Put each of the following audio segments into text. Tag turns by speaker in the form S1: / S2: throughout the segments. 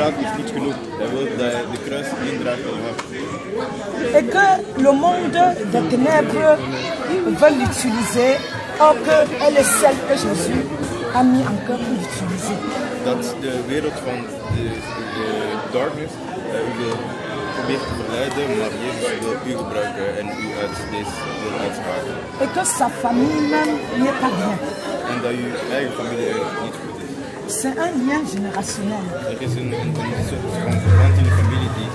S1: draad is niet genoeg. Hij wil de kruis één draad kan hebben.
S2: Et que le monde des ténèbres veut l'utiliser, or qu'elle est celle que Jésus a mis en cœur pour l'utiliser.
S1: Dat de wereld van de darkness probeert te verleiden, maar Jezus wil u gebruiken en u uit deze wil uitschakelen.
S2: Et que sa famille même n'est pas bien.
S1: En dat uw eigen familie eigenlijk niet goed is.
S2: C'est un lien générationnel.
S1: Er is een soort van verband in de familie die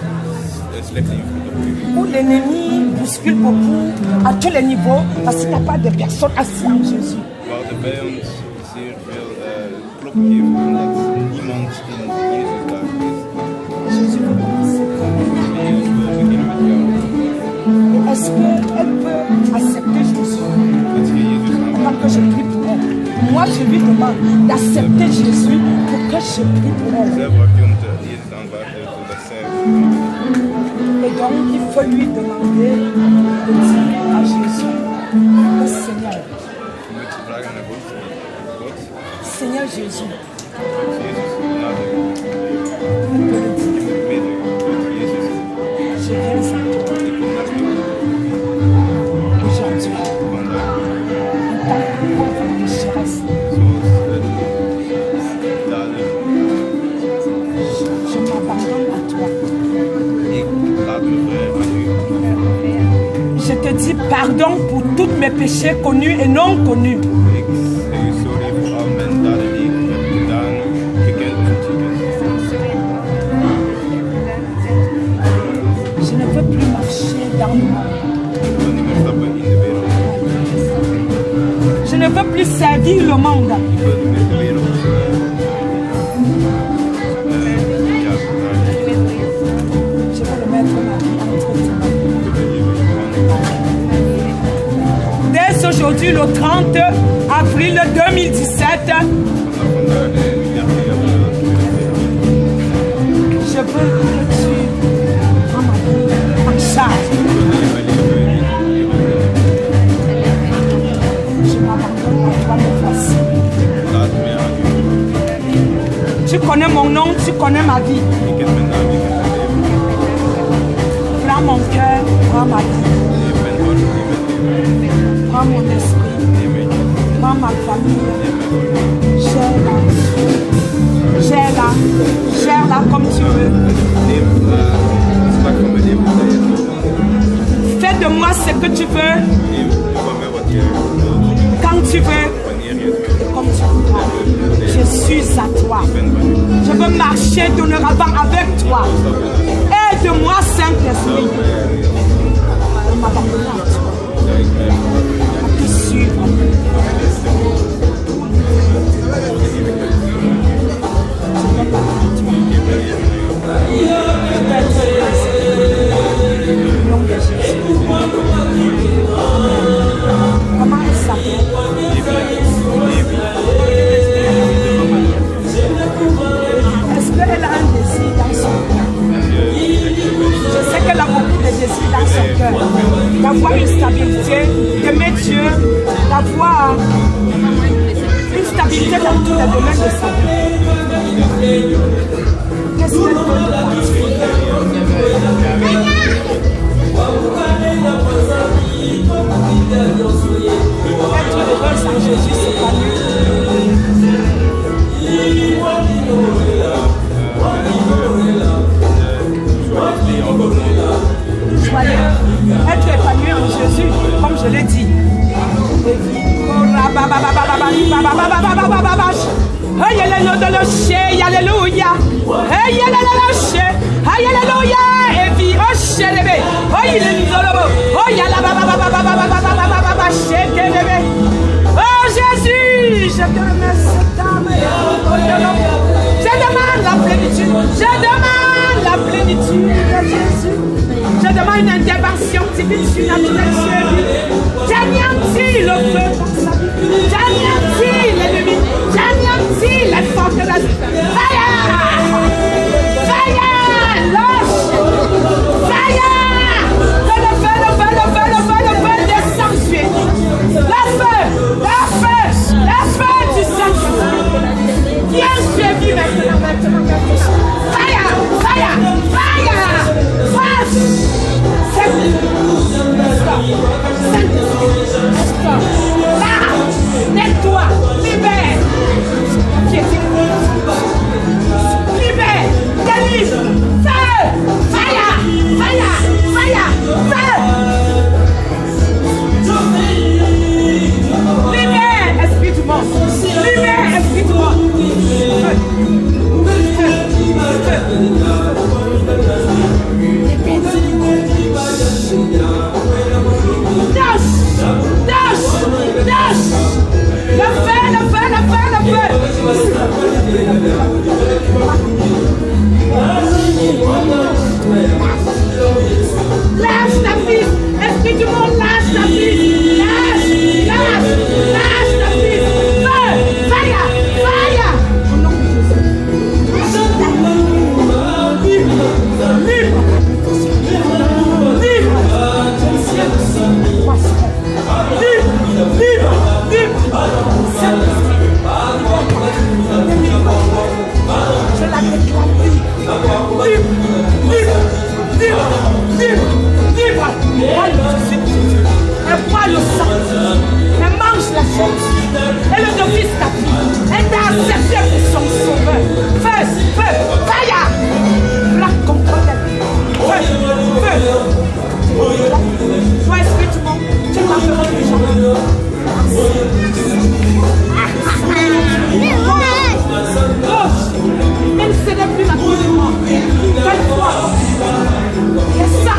S1: slecht invloed op u.
S2: Où l'ennemi bouscule beaucoup à tous les niveaux parce qu'il n'y a pas de personne assise en Jésus.
S1: Waar de vijand zeer veel klop geeft omdat niemand in Jezus daar is.
S2: Jésus veut commencer.
S1: Jezus wil beginnen met jou.
S2: Est-ce qu'elle peut accepter Jésus?
S1: Als je Jezus aanvaardt.
S2: Avant que je prie pour elle. Moi, je lui demande d'accepter Jésus pour que je prie pour elle.
S1: Zij vraagt je om Jezus aanvaarden zodat zij.
S2: Et donc, il faut lui demander de dire à Jésus, oh Seigneur,
S1: Je moet vragen naar God.
S2: Seigneur Jésus,
S1: Jezus, laat
S2: il peut le dire,
S1: je bidden. God, Jezus,
S2: je viens à toi
S1: ik kom naar u
S2: aujourd'hui,
S1: vandaag.
S2: en tant que pauvre pécheresse,
S1: Zoals dader.
S2: je m'abandonne à toi.
S1: Ik laat me vrij aan u.
S2: Je te dis pardon pour tous mes péchés connus et non connus.
S1: Ik zeg u sorry voor al mijn daden die ik heb gedaan, gekend en ontkend.
S2: Je ne veux plus marcher dans le monde.
S1: Ik wil niet meer stappen in de wereld.
S2: Je ne veux plus servir le monde.
S1: Ik wil niet meer de wereld.
S2: Je veux le mettre ma vie entre tes mains. Dès aujourd'hui, le 30 avril 2017, je veux que tu prends ma vie en charge. Je m'abandonne à toi, me voici. Tu connais mon nom, tu connais ma vie. Prends mon cœur, prends ma vie. Prends mon esprit, prends ma famille. Gère-la, gère-la comme tu veux. Fais de moi ce que tu veux, quand tu veux, comme tu voudras. Je suis à toi. Je veux marcher dorénavant avec toi. Aide-moi, Saint-Esprit. Je m'abandonne à toi. À te suivre. Comment elle s'appelle? Est-ce qu'elle a un désir dans son cœur? Je sais qu'elle a beaucoup de désirs dans son cœur. D'avoir une stabilité, d'aimer Dieu, d'avoir une stabilité dans tous les domaines de sa vie. Qu'est-ce qu'elle peut te être heureuse en Jésus, c'est pas mieux. Joyeux, être épanoui en Jésus, comme je l'ai dit. Alléluia. Alléluia. Et puis, oh, chérie, oh, il est oh, Jésus, je te remercie. Je demande la plénitude. Je demande la plénitude de Jésus. Je demande une intervention divine surnaturelle chez lui. J'anéantis le feu dans sa vie. J'anéantis l'ennemi. J'anéantis les forteresses. Fire! Fire! Lâche! Fire! Que le feu, le feu, le feu, le feu, le feu descend sur lui. Le feu! Le feu! Le feu du Saint-Esprit. Viens sur lui maintenant, maintenant, maintenant. Fire! Jésus. Et le novice tapis est accepté pour son sauveur. Feu, feu, fire. Flaque contre elle. Feu, feu. Toi, esprit du monde, tu m'as fait les gens. Gauche, même si ce n'est plus la cause du monde. Fais-toi. Et ça.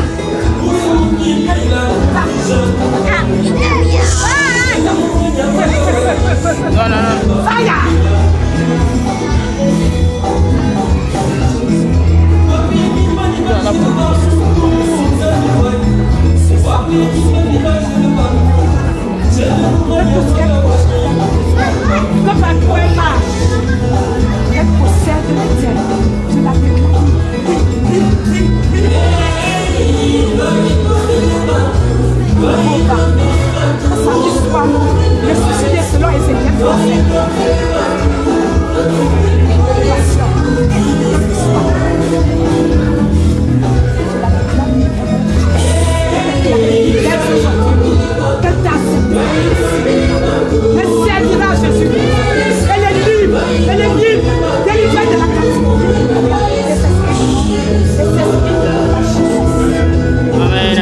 S3: Non, non, non.
S2: Fire! Comme un poème, elle possède l'éternel. Je la déclare. Samedi soir, ressuscité selon Ézéchiel 37. Elle servira à Jésus. Elle est libre. Elle est libre. Délivrée de la captivité.
S3: Amen.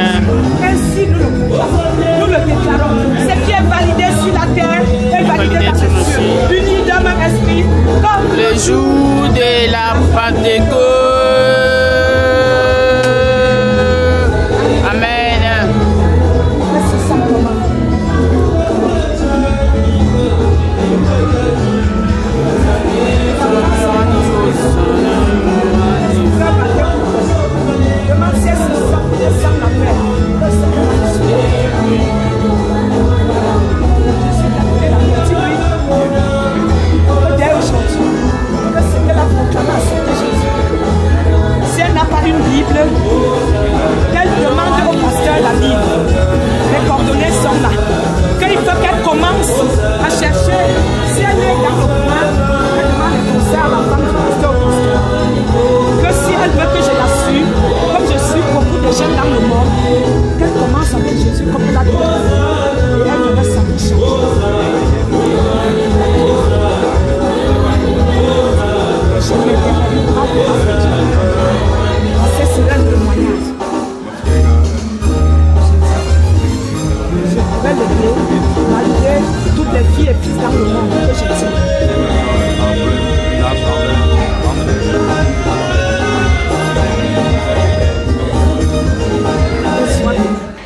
S2: Ainsi nous le déclarons. Ce qui est validé sur la terre est validé dans les cieux. Unis d'un même esprit. Comme
S3: Le jour de la Pentecôte. Amen.
S2: Merci simplement. Demande si elle se sent la paix. Le Seigneur a reçu. Je suis appelé la petite dès aujourd'hui. Que c'était la proclamation de Jésus. Si elle n'a pas une Bible, qu'elle demande au pasteur la Bible. Les coordonnées sont là. Qu'il faut qu'elle commence à chercher. Si elle est dans le coin, elle demande les conseils à la femme du pasteur. Que si elle veut que je la suive, comme je suis beaucoup de jeunes dans le monde, qu'elle commence avec Jésus comme elle a dit. Et elle devrait s'afficher. Je m'éternel pas pour Dieu. C'est cela le témoignage. Je pourrais l'aider malgré toutes les filles et fils dans le monde que je tiens.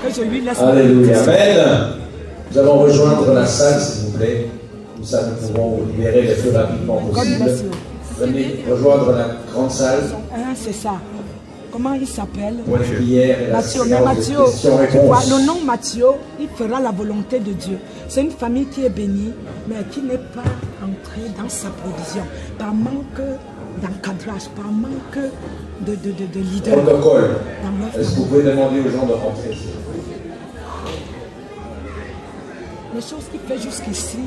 S2: Que je lui laisse.
S4: Alléluia. Amen. Nous allons rejoindre la salle, s'il vous plaît. Comme ça, nous pouvons vous libérer le plus rapidement possible. Venez rejoindre la grande salle.
S2: C'est ça. Comment il s'appelle?
S4: Pour la prière et la
S2: Matthieu. Mais
S4: séance de
S2: Matthieu, tu vois,
S4: questions-réponses.
S2: le nom Matthieu, il fera la volonté de Dieu. C'est une famille qui est bénie, mais qui n'est pas entrée dans sa provision. Par manque d'encadrage, par manque de leader.
S4: Protocole.
S2: Dans leur
S4: Est-ce que vous pouvez demander aux gens de rentrer?
S2: Les choses qu'il fait jusqu'ici,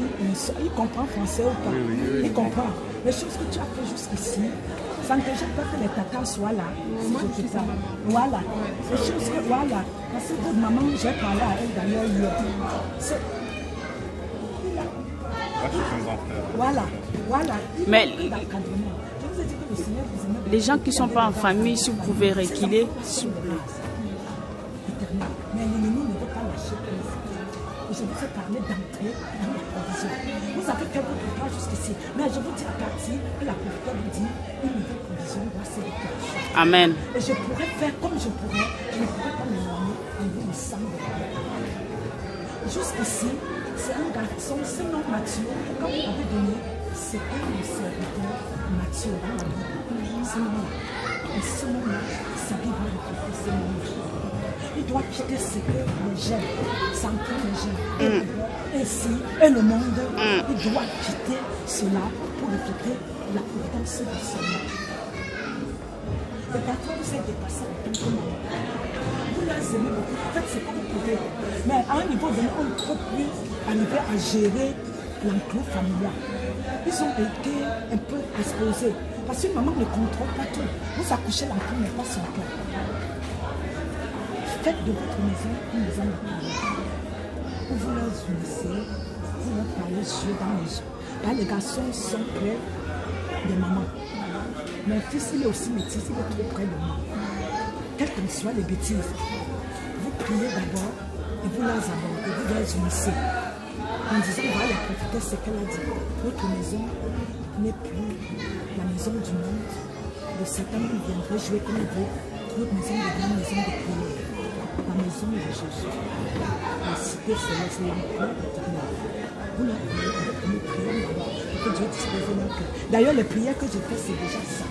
S2: il comprend français ou pas? Il comprend. Les choses que tu as fait jusqu'ici, ça ne te gêne pas que les tatas soient là. Voilà. Les choses que, voilà. Parce que votre maman, j'ai parlé à elle d'ailleurs hier. Voilà. Voilà.
S3: Mais
S2: Je vous ai dit que le Seigneur vous aime.
S3: les gens qui ne sont pas en famille, si vous pouvez reculer, s'il vous plaît.
S2: Éternel. Mais l'ennemi ne veut pas lâcher prise. Et je vous ai parlé d'entrer dans la provision. Vous avez fait votre part jusqu'ici. Mais je vous dis à partir que la provision vous dit une nouvelle provision doit s'élever.
S3: Amen.
S2: Et je pourrais faire comme je pourrais. Je ne pourrais pas m'éloigner en vous me semble. Jusqu'ici, c'est un garçon, c'est nom Matthieu. Quand vous avez donné, c'est un serviteur Matthieu dans la Bible. Ce nom-là. Et ce nom-là, sa vie va refléter ce nom-là. Il doit quitter ce que les jeunes, s'entendre les jeunes, ainsi, et le monde, il doit quitter cela pour refléter la providence du Seigneur. Et parfois, vous êtes dépassé en tant que maman. Vous les aimez beaucoup, faites ce que vous pouvez. Mais à un niveau donné, on ne peut plus arriver à gérer l'enclos familial. Ils ont été un peu exposés. Parce qu'une maman ne contrôle pas tout. Vous accouchez l'enfant, mais pas son cœur. Faites de votre maison une maison de prière. Où vous leur unissez, vous leur yeux dans les yeux. Là, les garçons sont près des mamans. Mon fils, il est aussi métis, il est trop près de moi. Quelles qu'en soient les bêtises, vous priez d'abord et vous les abordez, vous les unissez. En disant, voilà, la prophétesse, c'est qu'elle a dit, votre maison n'est plus la maison du monde. Le Satan viendrait jouer comme il veut. Notre maison devient une maison de prière. La maison de Jésus. La cité céleste, l'emploi éternel. Vous la priez avec une prière d'abord. Que Dieu dispose de notre cœur. D'ailleurs, les prières que je fais, c'est déjà ça.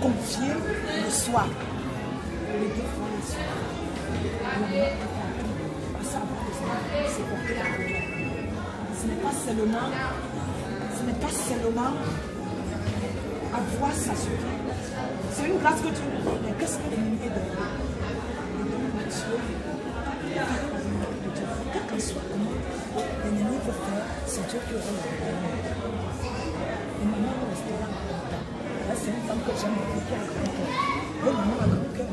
S2: Confier le soir. Les deux fois le soir. C'est porter la prière. Ce n'est pas seulement avoir sa suffit. C'est une grâce que Dieu nous donne. Mais qu'est-ce que l'ennemi est derrière? Les dons Dieu. Quel que soit comment l'ennemi veut faire, c'est Dieu qui aura le problème. Et maman ne restera pas longtemps. Là, c'est une femme que j'aime beaucoup qui a un grand cœur. Oui, maman a un grand cœur.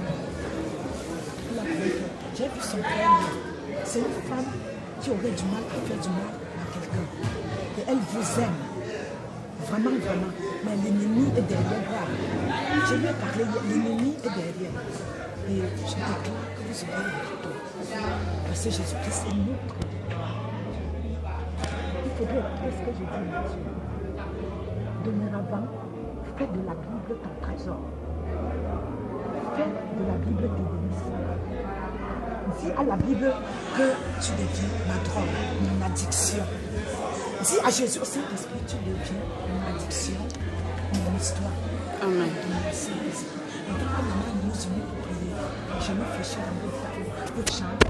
S2: Elle a un grand cœur. J'ai vu son cœur. C'est une femme qui aurait du mal à faire du mal à quelqu'un. Et elle vous aime. Vraiment, vraiment. Mais l'ennemi est derrière. Je lui ai parlé, l'ennemi est derrière. Et je déclare que vous aurez la victoire. Parce que Jésus-Christ est notre. Il faudrait écouter ce que je dis, Mathieu. Dorénavant, fais de la Bible ton trésor. Fais de la Bible tes délices. Dis à la Bible que tu deviens ma drogue, mon addiction. Dis à Jésus au Saint-Esprit, tu deviens mon addiction, mon histoire. Amen. Et donc, quand maman nous unit pour prier, je me fléchis dans le feu. Je chante.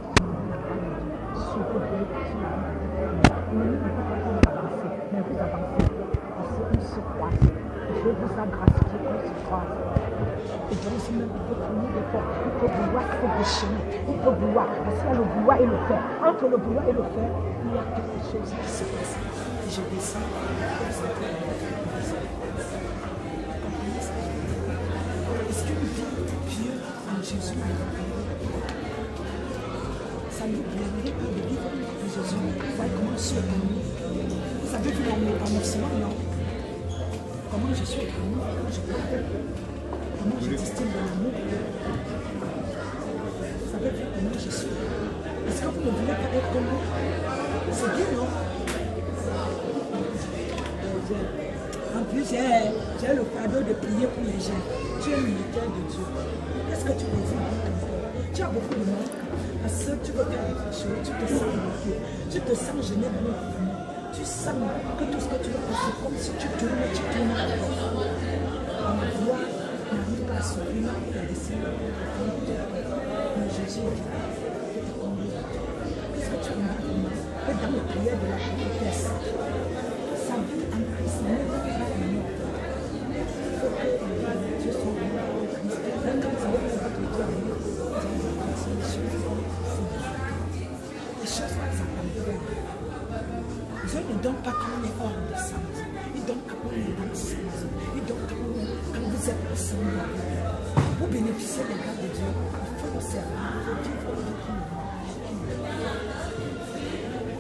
S2: Mais vous avancez. Parce qu'on se croise. Je vous a gratifié qu'on se croise. Et donc, si même il faut fournir des forces, il faut vouloir, il faut déchaîner, il faut vouloir. Parce qu'il y a le vouloir et le faire. Entre le vouloir et le faire, il y a quelque chose qui se passe. Et je descends. Est-ce qu'une vie pieuse en Jésus, ça nous plairait de vivre en Jésus? Voilà comment je suis épanouie. Vous avez vu mon épanouissement, non? Comment je suis épanouie, comment je parle, comment je distille de l'amour. Vous savez vu comment je suis? Est-ce que vous ne voulez pas être comme moi? C'est bien, non? En plus, j'ai le cadeau de prier pour les gens. Tu es militaire de Dieu. Qu'est-ce que tu désires dans ton cœur? Tu as beaucoup de manque. Parce que tu veux faire quelque chose, tu te sens bloqué. Tu te sens gêné dans le gouvernement. Tu sens que tout ce que tu veux faire, c'est comme si tu tournes encore. La voix n'arrive pas à s'ouvrir et à descendre. Mais Jésus dit, qu'est-ce que tu veux dire pour moi? Que dans la prière de la prophétesse, sa vie en Christ n'est pas une autre. Il faut que Dieu soit vraiment en Christ. Même quand tu veux que votre Dieu les choses ça comprend. Dieu ne donne pas quand on est hors de sens. Il donne quand on est dans le sens. Il donne quand vous êtes ensemble. Vous bénéficiez des grâces de Dieu. Il faut le servir. Il faut vivre avec lui.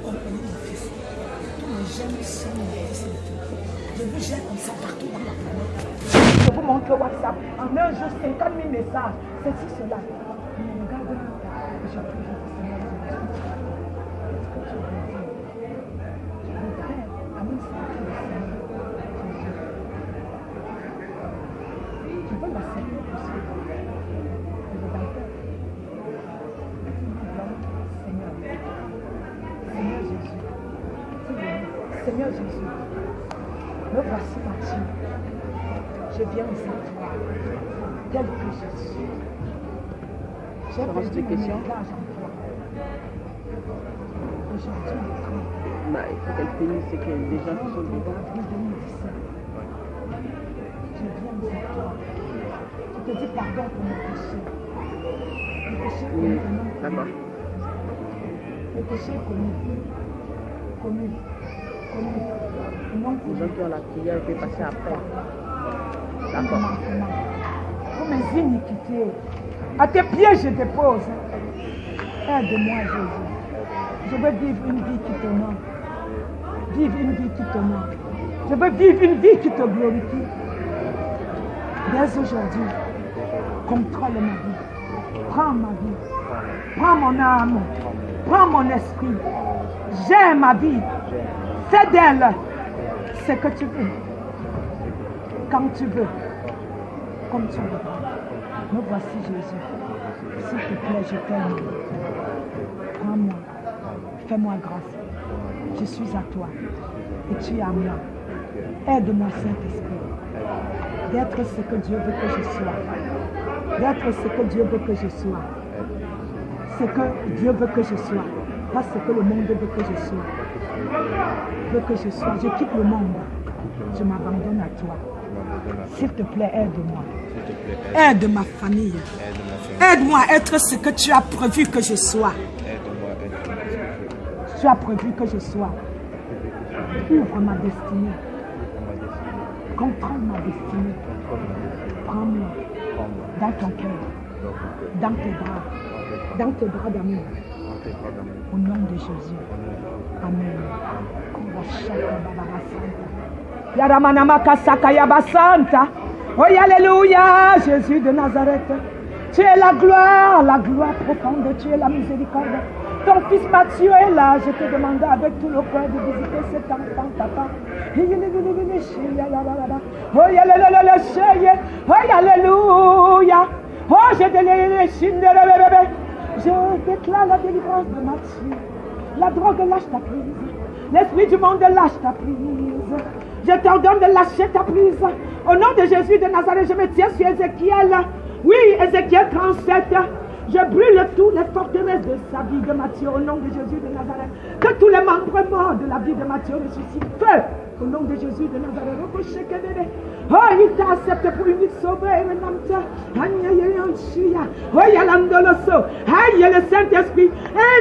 S2: Comprenez mon fils. Tous les jeunes sont mes fils et filles. Je vous gère comme ça partout dans la planète. Je vous montre WhatsApp. En un jour, 50 000 messages. Ceci, cela. Mais regarde, je prie. Seigneur Jésus, me voici Mathieu. Je viens aux toi, tel que je suis. J'ai perdu mon langage en toi. aujourd'hui entrer.
S3: Bah, il faut qu'elle finisse ce qu'il y a des gens qui sont dedans.
S2: Avril 2017. Je viens vers toi. Je te dis pardon pour mes péchés. Les péchés
S3: Oui,
S2: commis.
S3: d'accord.
S2: Les péchés commis. Commis. Commis. Non
S3: Les gens qui ont la prière, ils peuvent passer après.
S2: D'accord. Pour mes iniquités. À tes pieds, je dépose. Aide-moi, Jésus. Je veux vivre une vie qui t'honore. Vivre une vie qui t'honore. Je veux vivre une vie qui te glorifie. Dès aujourd'hui, contrôle ma vie. Prends ma vie. Prends mon âme. Prends mon esprit. J'aime ma vie. Fais d'elle ce que tu veux. Quand tu veux. Comme tu veux. Me voici, Jésus. S'il te plaît, je t'aime. Prends-moi. Fais-moi grâce. Je suis à toi. Et tu es à moi. Aide-moi, Saint-Esprit. D'être ce que Dieu veut que je sois. D'être ce que Dieu veut que je sois. Ce que Dieu veut que je sois. Pas ce que le monde veut que je sois. Veut que je sois. Je quitte le monde. Je m'abandonne à toi. S'il te plaît, aide-moi. Aide ma famille. Aide-moi à être ce que tu as prévu que je sois. Tu as prévu que je sois. Ouvre ma destinée. Contrôle ma destinée. Prends-moi dans ton cœur, dans tes bras d'amour. Au nom de Jésus. Amen. Oh, alléluia, Jésus de Nazareth. Tu es la gloire profonde, tu es la miséricorde. Ton fils Mathieu est là, je te demande avec tout le cœur de visiter cet enfant, papa. Oh, alléluia. Oh, je déclare la délivrance de Mathieu. La drogue lâche ta prise. L'esprit du monde lâche ta prise. Je t'ordonne de lâcher ta prise. Au nom de Jésus de Nazareth, je me tiens sur Ézéchiel. Oui, Ézéchiel 37. Je brûle tous les forteresses de sa vie de Matthieu au nom de Jésus de Nazareth. Que tous les membres morts de la vie de Matthieu ressuscitent. Feu au nom de Jésus de Nazareth. Oh, il t'a accepté pour une vie sauvée. Oh, il y a l'andoloso. Aïe, le Saint-Esprit.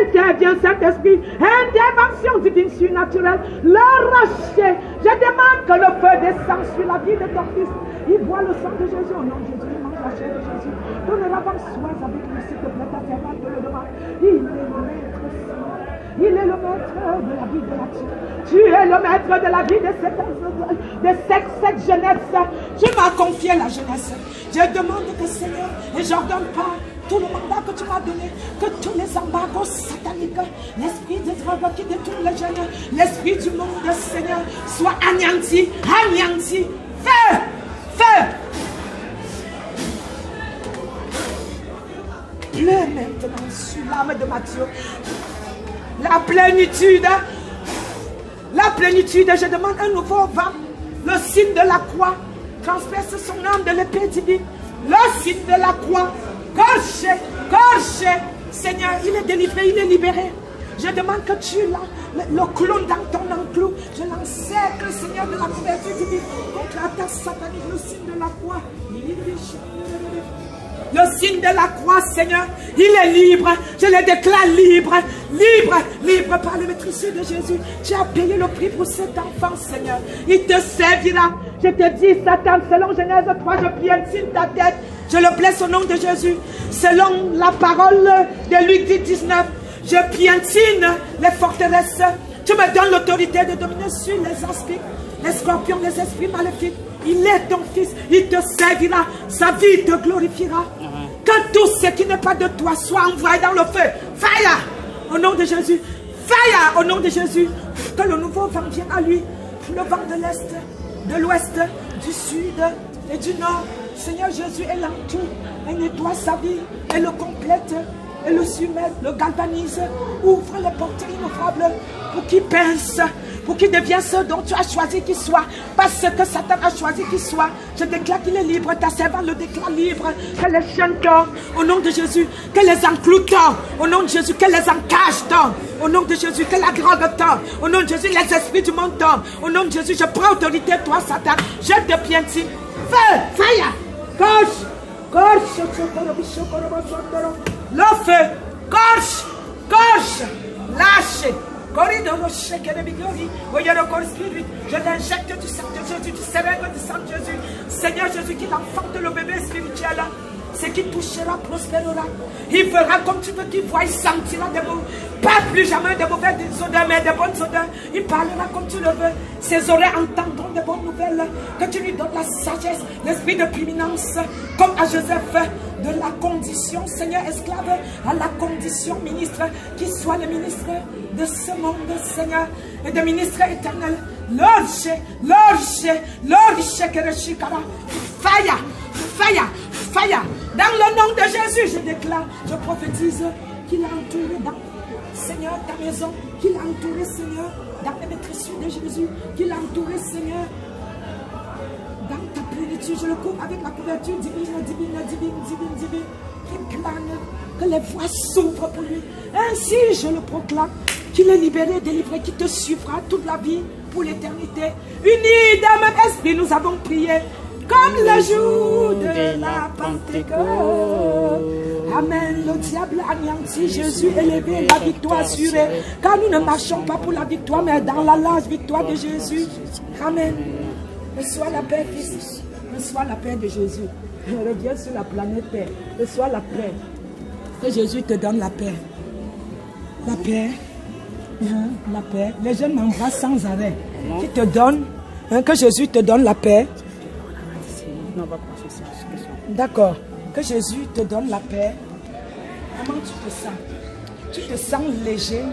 S2: Intervient, Saint-Esprit. Intervention divine surnaturelle. L'arracher. Je demande que le feu descende sur la vie de ton fils. Il voit le sang de Jésus au nom de Jésus. Il mange la chair de Jésus. Donne la sois avec lui, s'il te plaît, ta servante te le demande. Il est le maître, Seigneur. Il est le maître de la vie de Matthieu. Tu es le maître de la vie de cette jeunesse. Tu m'as confié la jeunesse. Je demande que, Seigneur, et j'ordonne pas tout le mandat que tu m'as donné, que tous les embargos sataniques, l'esprit de drogue qui détourne les jeunes, l'esprit du monde, Seigneur, soit anéanti, anéanti. Feu, feu. Pleure maintenant sur l'âme de Matthieu. La plénitude, je demande un nouveau vent. Le signe de la croix transperce son âme de l'épée divine. Le signe de la croix, corché, Seigneur, il est délivré, il est libéré. Je demande que tu le clown dans ton enclos. Je l'enseigne, Seigneur, de la couverture divine contre l'attaque satanique, le signe de la croix. Le signe de la croix, Seigneur, il est libre. Je le déclare libre, libre par le maîtrise de Jésus. Tu as payé le prix pour cet enfant, Seigneur. Il te servira. Je te dis, Satan, selon Genèse 3, je piétine ta tête. Je le blesse au nom de Jésus. Selon la parole de Luc 19, je piétine les forteresses. Tu me donnes l'autorité de dominer sur les esprits, les scorpions, les esprits maléfiques. Il est ton fils, il te servira, sa vie te glorifiera. Que tout ce qui n'est pas de toi soit envoyé dans le feu. Fire au nom de Jésus. Fire au nom de Jésus. Que le nouveau vent vienne à lui. Le vent de l'Est, de l'Ouest, du Sud et du Nord. Seigneur Jésus, elle l'entoure, elle nettoie sa vie, elle le complète, elle le submette, le galvanise. Ouvre les portes inouvrable pour qu'il pince, pour qu'il devienne ce dont tu as choisi qu'il soit. Parce que Satan a choisi qu'il soit. Je déclare qu'il est libre. Ta servante le déclare libre. Que les chaînes tombent au nom de Jésus. Que les enclous tombent au nom de Jésus. Que les encages tombent Au nom de Jésus, que la grande tombe. Au nom de Jésus, les esprits du monde tombent. Au nom de Jésus, je prends autorité, toi, Satan. Je te piétine. Feu, fire, gauche, gauche, le feu, gauche, gauche, lâche. Je t'injecte du sang de Jésus, du seringue du sang de Jésus. Seigneur Jésus, qui l'enfante le bébé spirituel, ce qui touchera prospérera. Il fera comme tu veux qu'il voit, il sentira des mots. Pas plus jamais de mauvaises odeurs, mais de bonnes odeurs. Il parlera comme tu le veux. Ses oreilles entendront de bonnes nouvelles. Que tu lui donnes la sagesse, l'esprit de prééminence, comme à Joseph, de la condition, Seigneur, esclave, à la condition ministre, qu'il soit le ministre de ce monde, Seigneur, et de ministre éternel. Fire, fire, fire. Dans le nom de Jésus, je déclare, je prophétise qu'il a entouré dans, Seigneur, ta maison, qu'il a entouré, Seigneur, dans les maîtresses de Jésus, qu'il a entouré, Seigneur, dans ta plénitude. Je le couvre avec la couverture divine, qui plane, que les voies s'ouvrent pour lui. Ainsi, je le proclame, qu'il est libéré, délivré, qui te suivra toute la vie pour l'éternité. Unis dans le même esprit, nous avons prié. Comme le jour de la Pentecôte. Amen. Le diable anéanti, Jésus élevé, la victoire assurée. Car nous ne marchons pas pour la victoire, mais dans la large victoire de Jésus. Amen. Reçois la paix, fils. Reçois la paix de Jésus. Reviens sur la planète Terre. Reçois la paix. Que Jésus te donne la paix. La paix. La paix. Les jeunes m'embrassent sans arrêt. Qui te donne, que Jésus te donne la paix. D'accord. Que Jésus te donne la paix. Comment tu te sens? Tu te sens léger?